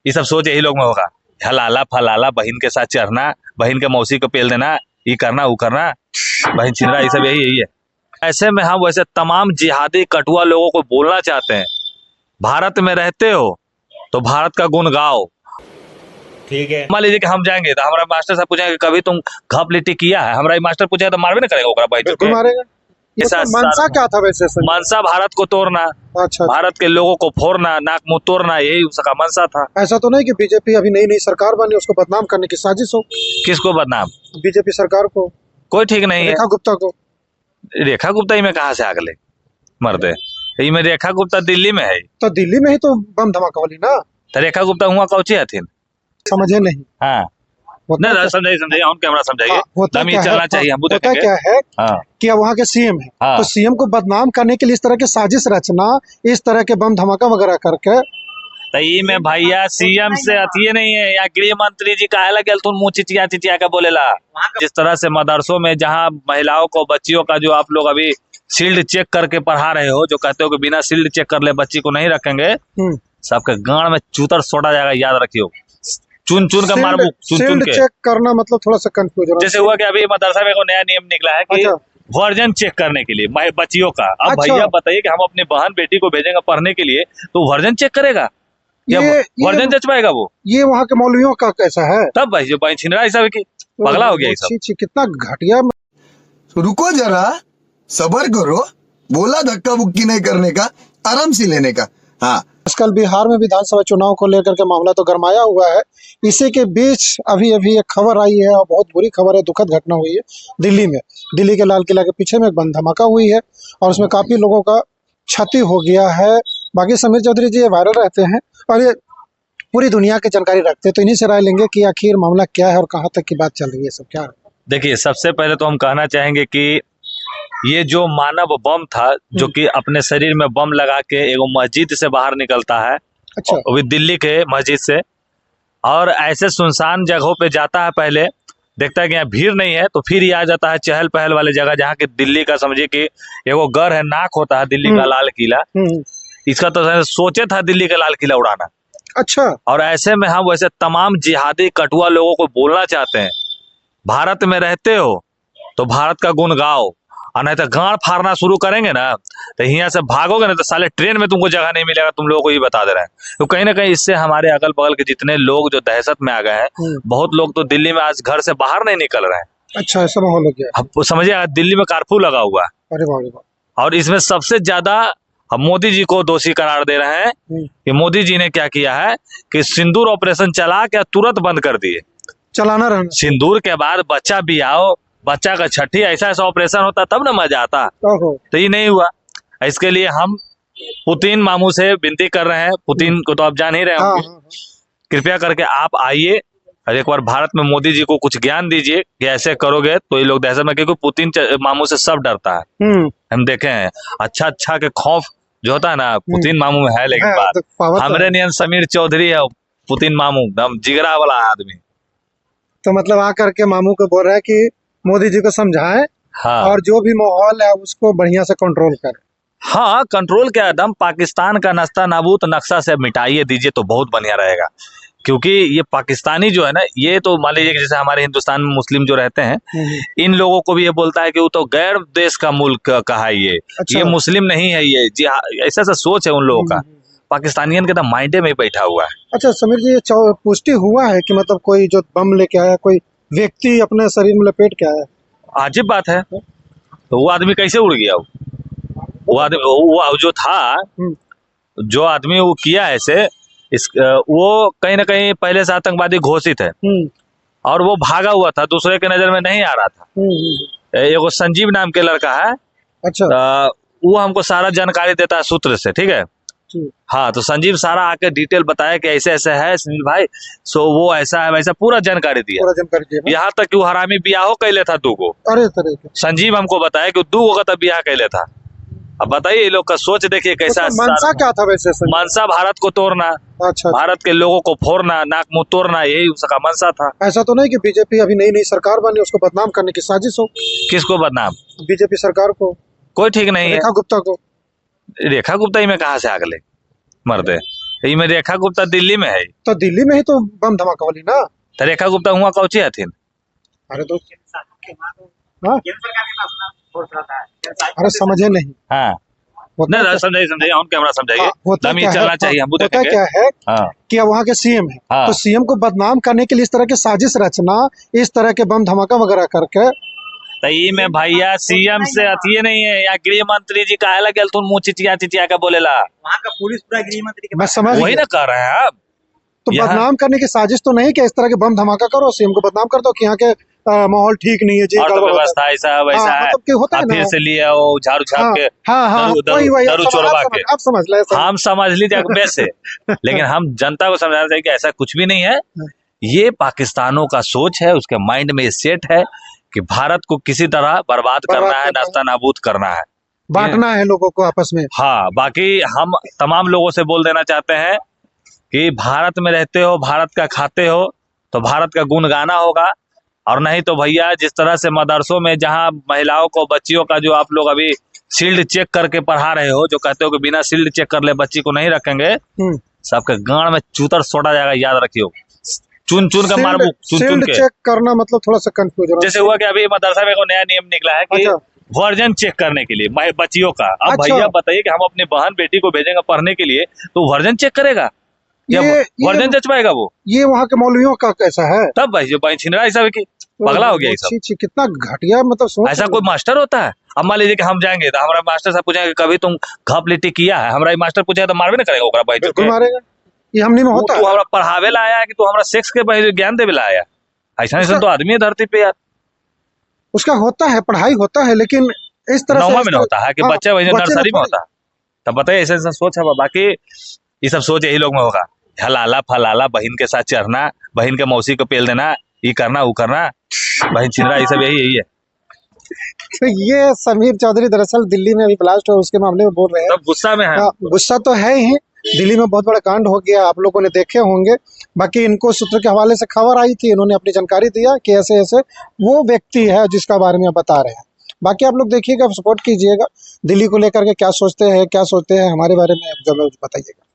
ये सब सोच यही लोग में होगा, हलाला फलाला, बहन के साथ चढ़ना, बहन के मौसी को पेल देना, ये करना वो करना, बहन छिंदरा, ये सब यही है। ऐसे में हम वैसे तमाम जिहादी कटुआ लोगों को बोलना चाहते हैं, भारत में रहते हो तो भारत का गुण गाओ। ठीक है, मान लीजिए कि हम जाएंगे तो हमारा मास्टर साहब पूछेंगे कभी तुम घप लिट्टी किया है, हमारा मास्टर पूछेगा तो मारवे ना करेगा ओकरा भाई जो बिल्कुल मारेगा। मतलब मनसा क्या था वैसे सर? मनसा भारत को तोड़ना, अच्छा, भारत के लोगों को फोड़ना, नाक मुंह तोड़ना, यही उसका मनसा था। ऐसा तो नहीं कि बीजेपी अभी नई नई सरकार बनी उसको बदनाम करने की साजिश हो? किसको बदनाम? बीजेपी सरकार को, कोई ठीक नहीं है। रेखा गुप्ता को। रेखा गुप्ता ही में कहाँ से आगले मर्दे, ये में रेखा गुप्ता दिल्ली में है, तो दिल्ली में ही तो बम धमाका वाली ना, तो रेखा गुप्ता हुआ कौची हथिन? समझे नहीं? हाँ होता क्या- समझाइए हम कैमरा समझाइए, होता हम ये क्या चलना है, चाहिए, हम होता देखेंगे। क्या है हाँ कि अब वहाँ के सीएम है, हाँ। तो सीएम को बदनाम करने के लिए इस तरह के साजिश रचना, इस तरह के बम धमाका वगैरह करके, तो ये में भैया सीएम से अथिये नहीं है, या गृह मंत्री जी काहे लगे तुम मुंह चिचिया चिचिया के बोलेला। जिस तरह से मदरसों में जहाँ महिलाओं को, बच्चियों का जो आप लोग अभी शील्ड चेक करके पढ़ा रहे हो, जो कहते हो कि बिना शील्ड चेक कर ले बच्ची को नहीं रखेंगे, सबके गांड में चूतर सोटा जाएगा, याद रखियो। चुन चुन के मारबू, चुन चुन शील्ड के। चेक करना मतलब थोड़ा सा कंफ्यूज हो रहा है। जैसे हुआ कि अभी मदरसा में एक नया नियम निकला है कि अच्छा। वर्जन चेक करने के लिए बच्चियों का। अब अच्छा। भैया बताइए कि हम अपनी बहन बेटी को भेजेंगे पढ़ने के लिए, तो वर्जन चेक करेगा या वर्जन जच पाएगा वो? ये वहाँ के मौलवियों का कैसा है? तब भाई जो भाई छिनरा ऐसा की पगला हो गया ये सब। छी, कितना घटिया। रुको जरा, सबर करो, बोला धक्का बुक्की नहीं करने का, आराम से लेने का। हाँ, आजकल बिहार में विधानसभा चुनाव को लेकर के मामला तो गरमाया हुआ है। इसी के बीच अभी अभी एक खबर आई है और बहुत बुरी खबर है, दुखद घटना हुई है दिल्ली में। दिल्ली के लाल किला के पीछे में एक बम धमाका हुई है और उसमें काफी लोगों का क्षति हो गया है। बाकी समीर चौधरी जी वायरल रहते हैं और ये पूरी दुनिया की जानकारी रखते हैं, तो इन्हीं से राय लेंगे कि आखिर मामला क्या है और कहाँ तक की बात चल रही है, सब क्या है। देखिए, सबसे पहले तो हम कहना चाहेंगे कि ये जो मानव बम था, जो कि अपने शरीर में बम लगा के एगो मस्जिद से बाहर निकलता है, अच्छा, वो दिल्ली के मस्जिद से, और ऐसे सुनसान जगहों पे जाता है, पहले देखता है कि यहाँ भीड़ नहीं है, तो फिर ये आ जाता है चहल पहल वाले जगह, जहाँ की दिल्ली का समझिए कि एगो घर है, नाक होता है दिल्ली का लाल किला। इसका तो सोचे था दिल्ली का लाल किला उड़ाना। अच्छा। और ऐसे में हम वैसे तमाम जिहादी कटुआ लोगों को बोलना चाहते हैं, भारत में रहते हो तो भारत का गुण गाओ, और नहीं तो गाड़ फाड़ना शुरू करेंगे ना, तो यहाँ से भागोगे ना तो साले ट्रेन में तुमको जगह नहीं मिलेगा। तुम लोगों को ये बता दे रहे हैं, तो कहीं ना कहीं इससे हमारे अगल बगल के जितने लोग जो दहशत में आ गए हैं, बहुत लोग तो दिल्ली में आज घर से बाहर नहीं निकल रहे हैं। अच्छा, ऐसा माहौल हो गया। अब समझिए आज दिल्ली में कर्फ्यू लगा हुआ है, अरे बाप रे बाप। और इसमें सबसे ज्यादा हम मोदी जी को दोषी करार दे रहे हैं कि मोदी जी ने क्या किया है कि सिंदूर ऑपरेशन चला के तुरंत बंद कर दिए। चलाना रहना। सिंदूर के बाद बच्चा भी आओ, बच्चा का छठी, ऐसा ऐसा ऑपरेशन होता तब ना मजा आता, तो ये नहीं हुआ। इसके लिए हम पुतिन मामू से विनती कर रहे हैं, पुतिन को तो आप जान ही रहे होंगे, कृपया करके आप आइए और एक बार भारत में मोदी जी को कुछ ज्ञान दीजिए कि ऐसे करोगे तो ये लोग दहशत में, क्योंकि पुतिन मामू से सब डरता है। हम देखे हैं, अच्छा के खौफ जो होता है ना, पुतिन मामू में है। लेकिन बात हमरे नियन समीर चौधरी है पुतिन मामू, एकदम जिगरा वाला आदमी। तो मतलब आकर के मामू को बोल रहा है कि मोदी जी को समझाएं, हाँ, और जो भी माहौल है उसको बढ़िया से कंट्रोल करें। हाँ, कंट्रोल क्या एकदम पाकिस्तान का नाश्ता नाबूद नक्शा से मिटाइए दीजिए तो बहुत बढ़िया रहेगा। क्योंकि ये पाकिस्तानी जो है ना, ये तो मान लीजिए जैसे हमारे हिंदुस्तान में मुस्लिम जो रहते हैं, इन लोगों को भी ये बोलता है कि वो तो गैर देश का मुल्क कहा है ये मुस्लिम नहीं है ये जी। ऐसा सा सोच है उन लोगों का, पाकिस्तानियन के तो माइंडे में ही बैठा हुआ है। अच्छा समीर जी, ये पुष्टि हुआ है कि मतलब कोई जो बम लेके आया, कोई व्यक्ति अपने शरीर में लपेट के आया? अजीब बात है, तो वो आदमी कैसे उड़ गया? वो आदमी वो जो था, जो आदमी वो किया ऐसे, वो कहीं ना कहीं पहले से आतंकवादी घोषित है, और वो भागा हुआ था, दूसरे के नजर में नहीं आ रहा था। एगो संजीव नाम के लड़का है। अच्छा। वो हमको सारा जानकारी देता है सूत्र से, ठीक है। हाँ, तो संजीव सारा आके डिटेल बताया कि ऐसे ऐसे है सुनील भाई, सो वो ऐसा है वैसा, पूरा जानकारी दिया। यहाँ तक कि वो हरामी बियाहो कैले था दूगो। अरे संजीव हमको बताया कि दूगो का तब बियाह कैले था। अब बताइए ये लोग का सोच देखिए कैसा। मनसा क्या था वैसे? मनसा भारत को तोड़ना। अच्छा। भारत के लोगों को फोड़ना, नाक मुंह तोड़ना, यही उसका मनसा था। ऐसा तो नहीं कि बीजेपी अभी नई नई सरकार बनी उसको बदनाम करने की साजिश हो? किसको बदनाम? बीजेपी सरकार को। कोई ठीक नहीं है। रेखा गुप्ता को। रेखा गुप्ता ही में कहाँ से आगले मर्दे, ये में रेखा गुप्ता दिल्ली में है। तो दिल्ली में ही तो बम धमाका वाली ना। तो रेखा गुप्ता हुआ कौची हथिन। अरे तो हाँ? अरे समझे नहीं। हाँ होता नहीं क्या- समझाइए ऑन कैमरा समझाइए। हाँ, होता दम ये क्या है? चलना चाहिए, हम होता देखेंगे। क्या है हाँ कि अब वहाँ के सीएम है, हाँ। तो सीएम को बदनाम करने के लिए इस तरह की साजिश रचना, इस तरह के बम धमाका वगैरह करके तो ये में भैया सीएम से अथिये नहीं है या गृह मंत्री जी काहे लगे तुम मुंह चिचिया चिचिया के बोलेला। वहाँ का पुलिस पूरा गृह मंत्री के मैं समझ वही गया। ना कर रहे हैं आप। तो यहाँ- बदनाम करने की साजिश तो नहीं कि इस तरह के बम धमाका करो, सीएम को बदनाम कर दो कि यहाँ के माहौल ठीक नहीं है जी, और तो गड़बड़ होता है। व्यवस्था ऐसा वैसा हाँ, है। मतलब कि होता है अब ना। फिर से लिए आओ झाड़ू छाप हाँ के हाँ हाँ, वही वही दारू आप चोरवा के। आप समझ ले ऐसा। हम समझ लीजिए वैसे लेकिन हम जनता को समझाना चाहिए कि ऐसा कुछ भी नहीं है। ये पाकिस्तानों का सोच है, उसके माइंड में सेट है कि भारत को किसी तरह बर्बाद करना है, करना है। नास्ता नाबूद करना है। बांटना है लोगों को आपस में। हाँ बाकी हम तमाम लोगों से बोल देना चाहते हैं कि भारत में रहते हो, भारत का खाते हो तो भारत का गुण गाना होगा। और नहीं तो भैया जिस तरह से मदरसों में जहाँ महिलाओं को, बच्चियों का जो आप लोग अभी शील्ड चेक करके पढ़ा रहे हो, जो कहते हो कि बिना शील्ड चेक कर ले बच्ची को नहीं रखेंगे, सबके गांड में चूतर सोटा जाएगा, याद रखियो। चुन चुन के मारबू, चुन चुन शील्ड के। चेक करना मतलब थोड़ा सा कंफ्यूजन। जैसे हुआ कि अभी मदरसा में एक नया नियम निकला है कि अच्छा। वर्जन चेक करने के लिए बच्चियों का। अब अच्छा। भैया बताइए कि हम अपनी बहन बेटी को भेजेंगे पढ़ने के लिए तो वर्जन चेक करेगा या वर्जन जचवाएगा वो? ये वहाँ के मौलवियों का कैसा है? तब भाई जो भाई छिनरा ऐसा है कि पगला हो गया ये सब। छी छी, कितना घटिया मतलब सोच। ऐसा कोई मास्टर होता है? अब मान लीजिए कि हम जाएंगे तो हमारा मास्टर साहब पूछेंगे कभी तुम घप लिट्टी किया है, हमारा मास्टर पूछेगा तो मारवे ना करेगा ओकरा भाई। बिल्कुल मारेगा। ये हमने में होता तू है। हमरा पढ़ावे ला आया कि तू हमरा सेक्स के भाई ज्ञान देवे ला आया? ऐसा तो आदमी है धरती पे यार। उसका होता है, पढ़ाई होता है, लेकिन इस तरह से नौवा में ना होता है कि हाँ, बच्चा वही बच्चे नर्सरी ना में होता है। तब बताइए ऐसा ऐसा सोच है। बाकी ये सब सोच यही लोग में होगा, हलाला फलाला, बहन के साथ चढ़ना, बहन के मौसी को पेल देना, ये करना वो करना, बहन छिनरा, ये सब यही है। तो ये समीर चौधरी दरअसल दिल्ली में अभी ब्लास्ट हुआ उसके मामले में बोल रहे हैं। तब गुस्सा में है। हाँ, गुस्सा तो है ही। दिल्ली में बहुत बड़ा कांड हो गया, आप लोगों ने देखे होंगे। बाकी इनको सूत्र के हवाले से खबर आई थी, इन्होंने अपनी जानकारी दिया कि ऐसे ऐसे वो व्यक्ति है जिसका बारे में बता रहे हैं। बाकी आप लोग देखिएगा, सपोर्ट कीजिएगा। दिल्ली को लेकर के क्या सोचते हैं हमारे बारे में जरूर बताइएगा।